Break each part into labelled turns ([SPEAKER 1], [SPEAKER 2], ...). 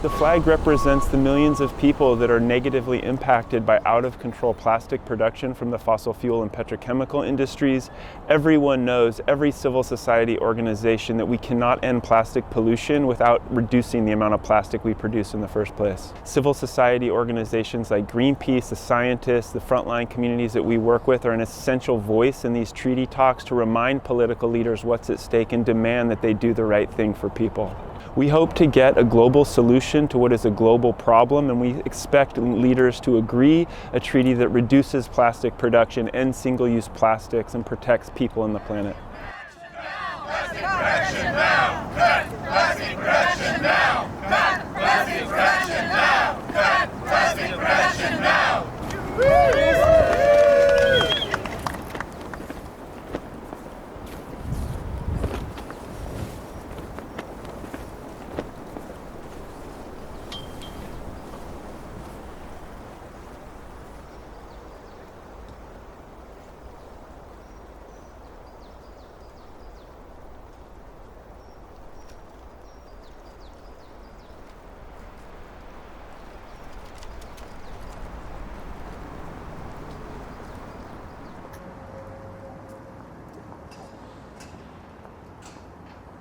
[SPEAKER 1] The flag represents the millions of people that are negatively impacted by out-of-control plastic production from the fossil fuel and petrochemical industries. Everyone knows, every civil society organization, that we cannot end plastic pollution without reducing the amount of plastic we produce in the first place. Civil society organizations like Greenpeace, the scientists, the frontline communities that we work with are an essential voice in these treaty talks to remind political leaders what's at stake and demand that they do the right thing for people. We hope to get a global solution to what is a global problem, and we expect leaders to agree a treaty that reduces plastic production, ends single-use plastics, and protects people and the planet.
[SPEAKER 2] Plastic production now! Cut! Plastic production now! Cut! Plastic production now! Cut! Plastic production now!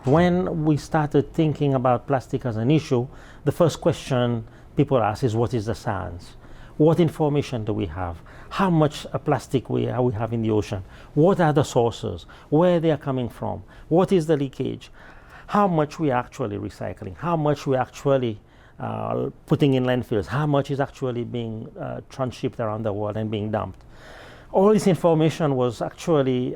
[SPEAKER 3] When we started thinking about plastic as an issue, the first question people ask is, what is the science? What information do we have? How much plastic we have in the ocean? What are the sources? Where they are coming from? What is the leakage? How much we are actually recycling? How much we are actually putting in landfills? How much is actually being transshipped around the world and being dumped? All this information was actually,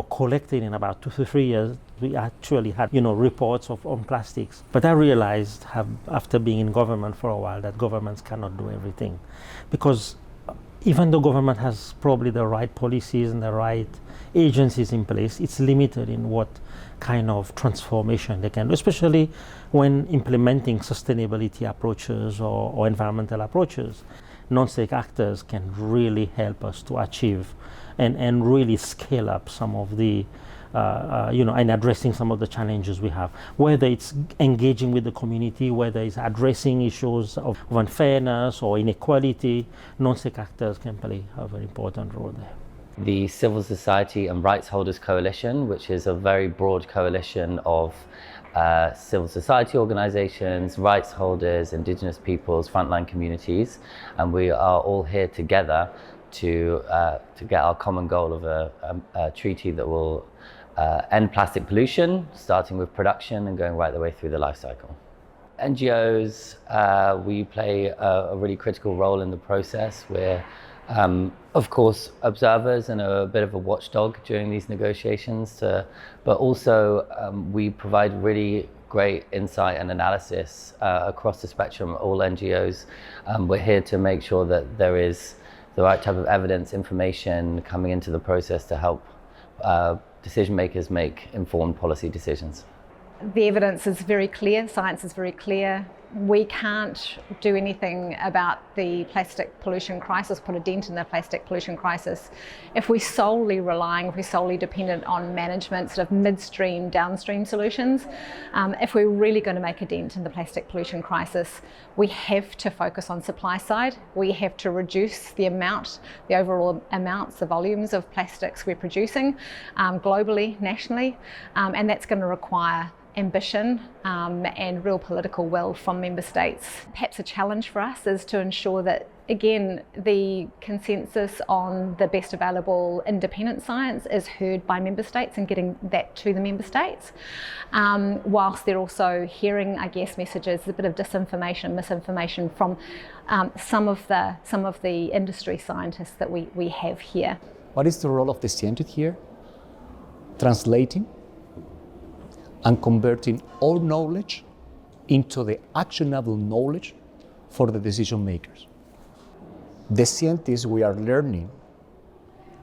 [SPEAKER 3] collected in about 2 to 3 years. We actually had, reports on plastics. But I realized, after being in government for a while, that governments cannot do everything, because even though government has probably the right policies and the right agencies in place, it's limited in what kind of transformation they can do, especially when implementing sustainability approaches or environmental approaches. Non-state actors can really help us to achieve and really scale up some of the, and addressing some of the challenges we have, whether it's engaging with the community, whether it's addressing issues of unfairness or inequality. Non-state actors can play a very important role there.
[SPEAKER 4] The Civil Society and Rights Holders Coalition, which is a very broad coalition of civil society organizations, rights holders, indigenous peoples, frontline communities, and we are all here together to get our common goal of a treaty that will end plastic pollution, starting with production and going right the way through the life cycle. NGOs, we play a really critical role in the process. We're of course observers and a bit of a watchdog during these negotiations, but also we provide really great insight and analysis across the spectrum, all NGOs. We're here to make sure that there is the right type of evidence, information coming into the process to help decision makers make informed policy decisions.
[SPEAKER 5] The evidence is very clear, science is very clear. We can't do anything about the plastic pollution crisis, put a dent in the plastic pollution crisis, if we're solely dependent on management, sort of midstream, downstream solutions. If we're really going to make a dent in the plastic pollution crisis, we have to focus on supply side. We have to reduce the overall amounts, the volumes of plastics we're producing globally, nationally, and that's going to require ambition and real political will from member states. Perhaps a challenge for us is to ensure that, again, the consensus on the best available independent science is heard by member states and getting that to the member states, whilst they're also hearing, I guess, messages, a bit of disinformation, misinformation from some of the industry scientists that we have here.
[SPEAKER 6] What is the role of the scientist here? Translating and converting all knowledge into the actionable knowledge for the decision makers. The scientists, we are learning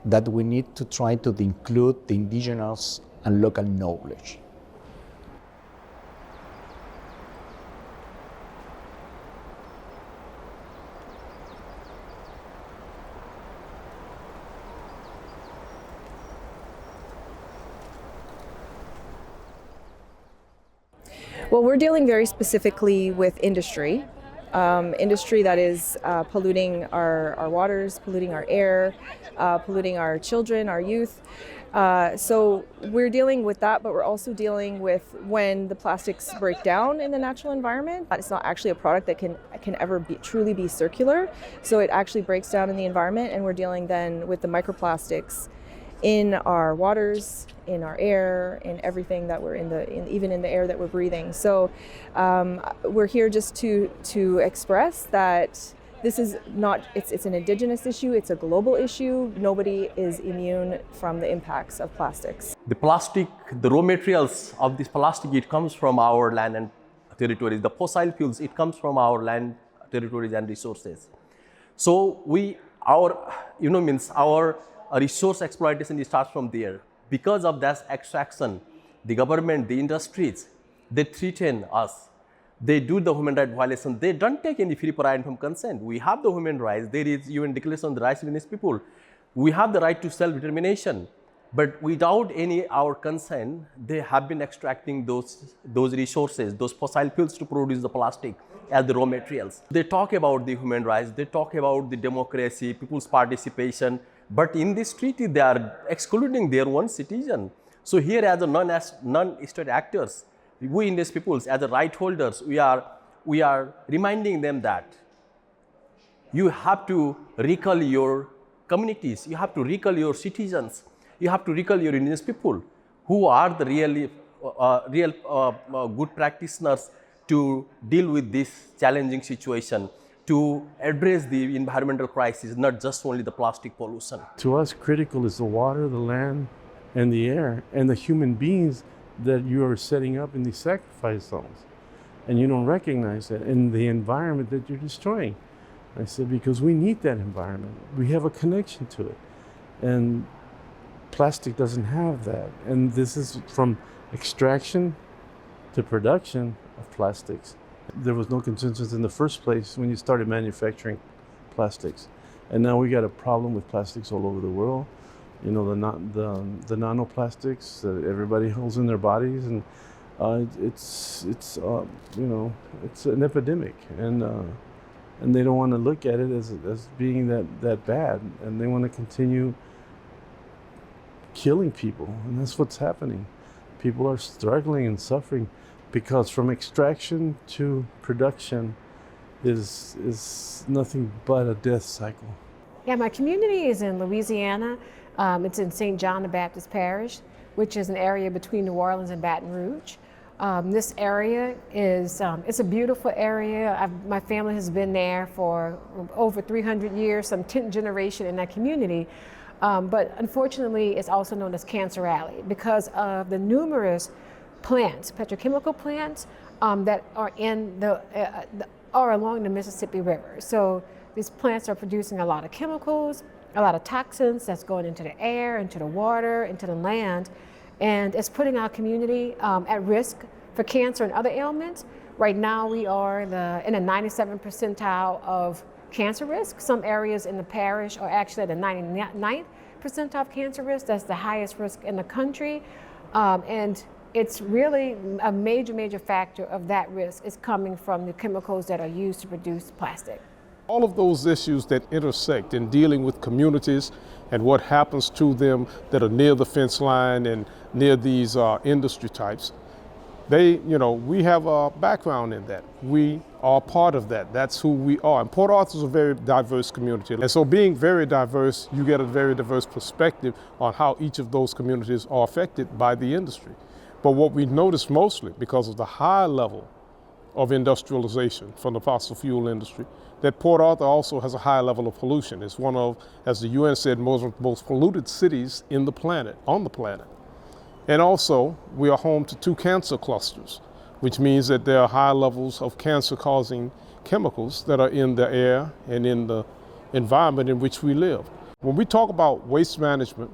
[SPEAKER 6] that we need to try to include the indigenous and local knowledge.
[SPEAKER 7] Well, we're dealing very specifically with industry. Industry that is polluting our waters, polluting our air, polluting our children, our youth. So we're dealing with that, but we're also dealing with when the plastics break down in the natural environment. It's not actually a product that can ever truly be circular. So it actually breaks down in the environment, and we're dealing then with the microplastics in our waters, in our air, in everything that we're even in the air that we're breathing. So we're here just to express that this is not, it's an indigenous issue, it's a global issue. Nobody is immune from the impacts of plastics.
[SPEAKER 8] The plastic, the raw materials of this plastic, it comes from our land and territories. The fossil fuels, it comes from our land, territories and resources. So our resource exploitation starts from there. Because of that extraction, the government, the industries, they threaten us. They do the human rights violation. They don't take any free prior informed consent. We have the human rights. There is UN Declaration on the Rights of Indigenous People. We have the right to self-determination. But without our consent, they have been extracting those resources, those fossil fuels to produce the plastic as the raw materials. They talk about the human rights. They talk about the democracy, people's participation. But in this treaty, they are excluding their own citizen. So here, as a non-state actors, we indigenous peoples, as the right holders, we are reminding them that you have to recall your communities, you have to recall your citizens, you have to recall your indigenous people who are the real good practitioners to deal with this challenging situation, to address the environmental crisis, not just only the plastic pollution.
[SPEAKER 9] To us, critical is the water, the land, and the air, and the human beings that you are setting up in these sacrifice zones. And you don't recognize that in the environment that you're destroying. I said, because we need that environment. We have a connection to it. And plastic doesn't have that. And this is from extraction to production of plastics. There was no consensus in the first place when you started manufacturing plastics. And now we got a problem with plastics all over the world. You know, the nanoplastics that everybody holds in their bodies, and it's an epidemic, and they don't want to look at it as being that bad, and they want to continue killing people, and that's what's happening. People are struggling and suffering because from extraction to production is nothing but a death cycle.
[SPEAKER 10] Yeah, my community is in Louisiana. It's in St. John the Baptist Parish, which is an area between New Orleans and Baton Rouge. This area is, it's a beautiful area. My family has been there for over 300 years, some 10th generation in that community. But unfortunately, it's also known as Cancer Alley because of the numerous plants, petrochemical plants, that are are along the Mississippi River. So these plants are producing a lot of chemicals, a lot of toxins that's going into the air, into the water, into the land, and it's putting our community at risk for cancer and other ailments. Right now we are in a 97th percentile of cancer risk. Some areas in the parish are actually at the 99th percentile of cancer risk. That's the highest risk in the country. And it's really a major factor of that risk is coming from the chemicals that are used to produce plastic.
[SPEAKER 11] All of those issues that intersect in dealing with communities and what happens to them that are near the fence line and near these industry types, we have a background in that. We are part of that. That's who we are. And Port Arthur is a very diverse community. And so being very diverse, you get a very diverse perspective on how each of those communities are affected by the industry. But what we notice mostly, because of the high level of industrialization from the fossil fuel industry, that Port Arthur also has a high level of pollution. It's one of, as the UN said, most polluted cities on the planet. And also, we are home to 2 cancer clusters, which means that there are high levels of cancer-causing chemicals that are in the air and in the environment in which we live. When we talk about waste management,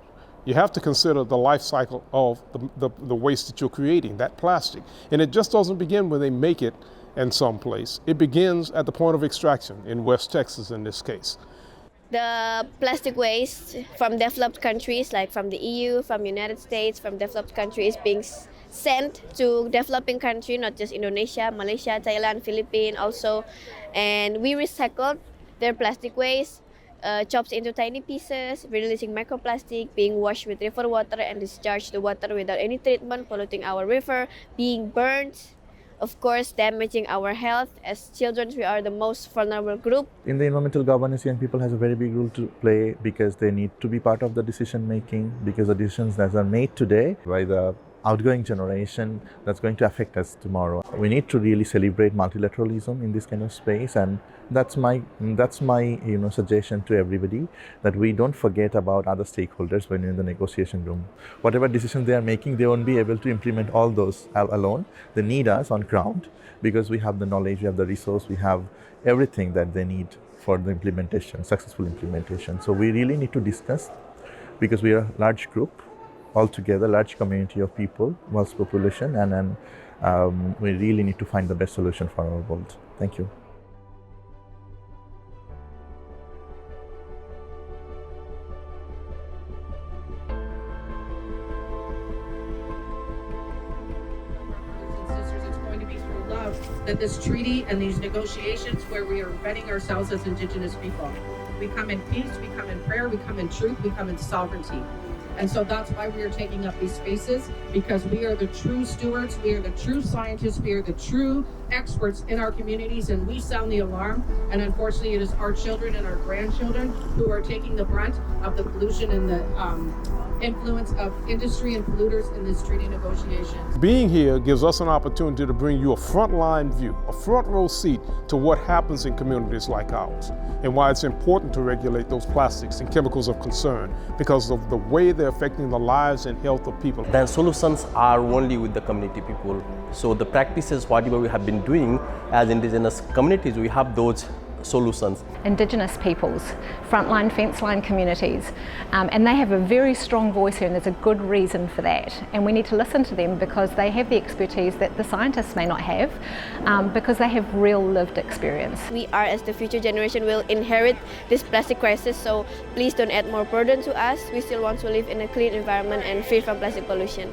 [SPEAKER 11] you have to consider the life cycle of the waste that you're creating, that plastic. And it just doesn't begin when they make it in some place. It begins at the point of extraction, in West Texas in this case.
[SPEAKER 12] The plastic waste from developed countries, like from the EU, from United States, from developed countries, being sent to developing country, not just Indonesia, Malaysia, Thailand, Philippines also. And we recycled their plastic waste, chopped into tiny pieces, releasing microplastic, being washed with river water and discharged the water without any treatment, polluting our river, being burned, of course damaging our health. As children, we are the most vulnerable group.
[SPEAKER 13] In the environmental governance, young people has a very big role to play because they need to be part of the decision making, because the decisions that are made today by the outgoing generation, that's going to affect us tomorrow. We need to really celebrate multilateralism in this kind of space, and that's my suggestion to everybody, that we don't forget about other stakeholders when you're in the negotiation room. Whatever decisions they are making, they won't be able to implement all those alone. They need us on ground because we have the knowledge, we have the resource, we have everything that they need for the implementation, successful implementation. So we really need to discuss, because we are a large group altogether, large community of people, vast population, and we really need to find the best solution for our world. Thank you.
[SPEAKER 14] Sisters, it's going to be through love that this treaty and these negotiations, where we are vetting ourselves as Indigenous people, we come in peace, we come in prayer, we come in truth, we come in sovereignty. And so that's why we are taking up these spaces, because we are the true stewards, we are the true scientists, we are the true experts in our communities, and we sound the alarm. And unfortunately, it is our children and our grandchildren who are taking the brunt of the pollution and the influence of industry and polluters in this treaty negotiations.
[SPEAKER 11] Being here gives us an opportunity to bring you a frontline view, a front row seat to what happens in communities like ours, and why it's important to regulate those plastics and chemicals of concern, because of the way they're affecting the lives and health of people.
[SPEAKER 8] The solutions are only with the community people. So the practices, whatever we have been doing as indigenous communities, we have those solutions.
[SPEAKER 5] Indigenous peoples, frontline, fence line communities, and they have a very strong voice here, and there's a good reason for that. And we need to listen to them because they have the expertise that the scientists may not have, because they have real lived experience.
[SPEAKER 12] We are, as the future generation, will inherit this plastic crisis, so please don't add more burden to us. We still want to live in a clean environment and free from plastic pollution.